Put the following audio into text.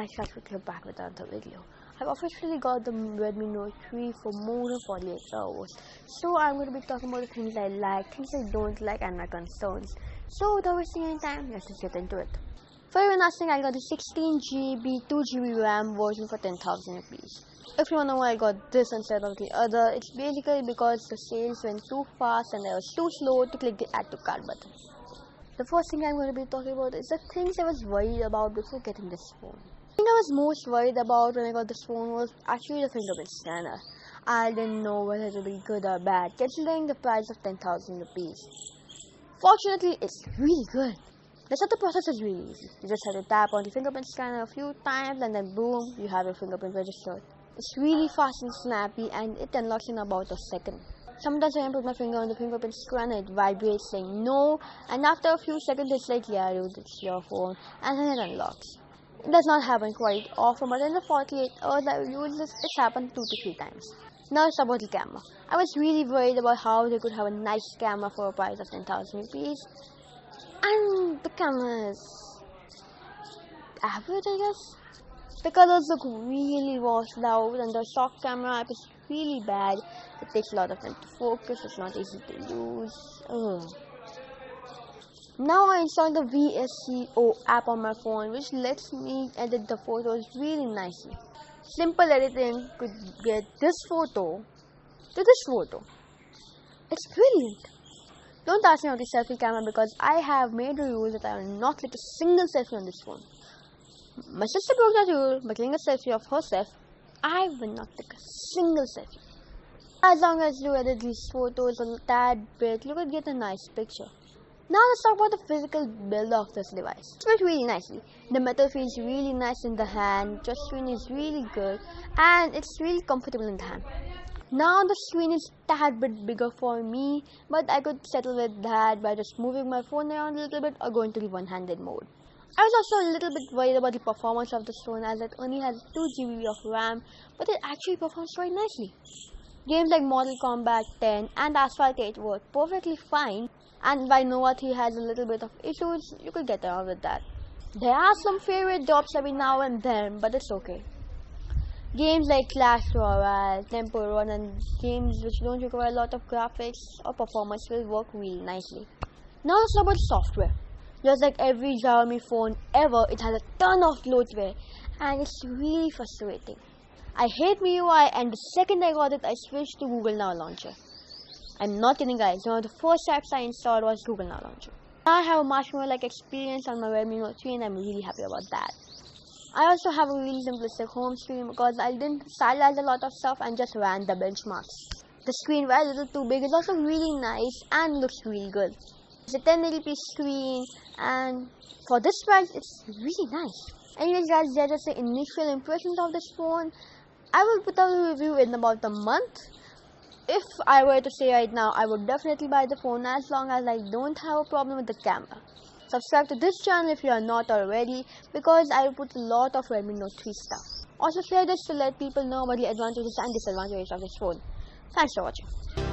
guys, Shashwat here back with another video. I've officially got the Redmi Note 3 for more than 48 hours. So I'm going to be talking about the things I like, things I don't like, and my concerns. So without wasting any time, let's just get into it. For even asking, I got the 16GB 2GB RAM version for 10,000 rupees. If you want to know why I got this instead of the other, it's basically because the sales went too fast and I was too slow to click the add to cart button. The first thing I'm going to be talking about is the things I was worried about before getting this phone. The thing I was most worried about when I got this phone was actually the fingerprint scanner. I didn't know whether it would be good or bad, considering the price of 10,000 rupees. Fortunately, it's really good. The setup process is really easy. You just have to tap on the fingerprint scanner a few times and then boom, you have your fingerprint registered. It's really fast and snappy and it unlocks in about a second. Sometimes when I put my finger on the fingerprint scanner, it vibrates saying no, and after a few seconds it's like, yeah dude, it's your phone, and then it unlocks. It does not happen quite often, but in the 48 hours I used this, it's happened 2 to 3 times. Now it's about the camera. I was really worried about how they could have a nice camera for a price of 10,000 rupees, and the camera is average, I guess. The colors look really washed out, and the stock camera app is really bad. It takes a lot of time to focus, it's not easy to use. Now I installed the VSCO app on my phone, which lets me edit the photos really nicely. Simple editing could get this photo to this photo. It's brilliant. Don't ask me about the selfie camera because I have made rules that I will not click a single selfie on this phone. My sister broke that rule by clicking a selfie of herself. I will not take a single selfie. As long as you edit these photos a tad bit, you will get a nice picture. Now let's talk about the physical build of this device. It fits really nicely. The metal feels really nice in the hand, the screen is really good, and it's really comfortable in the hand. Now the screen is a tad bit bigger for me, but I could settle with that by just moving my phone around a little bit or going to the one-handed mode. I was also a little bit worried about the performance of this phone as it only has 2GB of RAM, but it actually performs quite nicely. Games like Mortal Kombat 10 and Asphalt 8 work perfectly fine, and while Nova 3 has a little bit of issues, you could get around with that. There are some favorite drops every now and then, but it's okay. Games like Clash Royale, Temple Run, and games which don't require a lot of graphics or performance will work really nicely. Now let's talk about software. Just like every Xiaomi phone ever, it has a ton of bloatware and it's really frustrating. I hate MIUI, and the second I got it, I switched to Google Now Launcher. I'm not kidding guys, one of the first apps I installed was Google Now Launcher. Now I have a much more like experience on my Redmi Note 3 and I'm really happy about that. I also have a really simplistic home screen because I didn't stylize a lot of stuff and just ran the benchmarks. The screen, while a little too big, is also really nice and looks really good. It's a 1080p screen and for this price it's really nice. Anyways guys, that's just the initial impressions of this phone. I will put out a review in about a month. If I were to say right now, I would definitely buy the phone as long as I don't have a problem with the camera. Subscribe to this channel if you are not already because I will put a lot of Redmi Note 3 stuff. Also share this to let people know about the advantages and disadvantages of this phone. Thanks for watching.